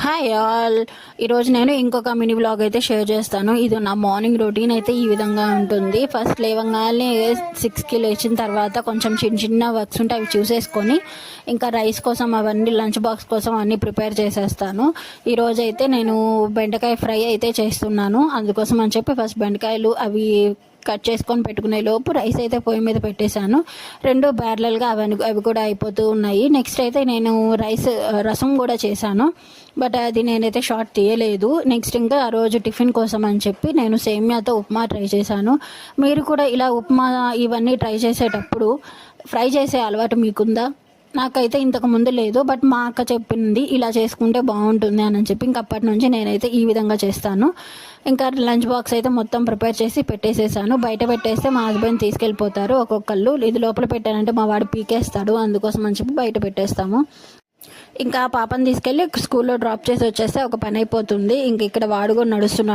Hi all. ఈరోజు నేను ఇంకొక మినీ బ్లాగ్ అయితే షేర్ చేస్తాను. ఇది నా మార్నింగ్ రొటీన్ అయితే ఈ విధంగా ఉంటుంది. ఫస్ట్ లేవగానే 6కి లేచిన తర్వాత కొంచెం చిన్న చిన్న వర్క్స్ ఉంటే అవి చూసేసుకొని ఇంకా రైస్ కోసం అవన్నీ లంచ్ బాక్స్ కోసం అన్నీ ప్రిపేర్ చేసేస్తాను. ఈరోజు అయితే నేను బెండకాయ ఫ్రై అయితే చేస్తున్నాను. అందుకోసం అని చెప్పి ఫస్ట్ బెండకాయలు అవి కట్ చేసుకొని పెట్టుకునే లోపు రైస్ అయితే పొయ్యి మీద పెట్టేశాను. రెండు ప్యారలల్గా అవి కూడా అయిపోతూ ఉన్నాయి. నెక్స్ట్ అయితే నేను రసం కూడా చేశాను, బట్ అది నేనైతే షార్ట్ తీయలేదు. నెక్స్ట్ ఇంకా ఆ రోజు టిఫిన్ కోసం అని చెప్పి నేను సేమియాతో ఉప్మా ట్రై చేశాను. మీరు కూడా ఇలా ఉప్మా ఇవన్నీ ట్రై చేసేటప్పుడు ఫ్రై చేసే అలవాటు మీకుందా? నాకైతే ఇంతకు ముందు లేదు, బట్ మా అక్క చెప్పింది ఇలా చేసుకుంటే బాగుంటుంది అని చెప్పి ఇంక అప్పటి నుంచి నేనైతే ఈ విధంగా చేస్తాను. ఇంకా లంచ్ బాక్స్ అయితే మొత్తం ప్రిపేర్ చేసి పెట్టేసేసాను. బయట పెట్టేస్తే మా హస్బెండ్ తీసుకెళ్ళిపోతారు ఒక్కొక్కళ్ళు. ఇది లోపల పెట్టానంటే మా వాడు పీకేస్తాడు, అందుకోసం అని చెప్పి బయట పెట్టేస్తాము. ఇంకా పాపని తీసుకెళ్ళి స్కూల్లో డ్రాప్ చేసి వచ్చేస్తే ఒక పని అయిపోతుంది. ఇంక ఇక్కడ వాడు కూడా నడుస్తున్నాడు.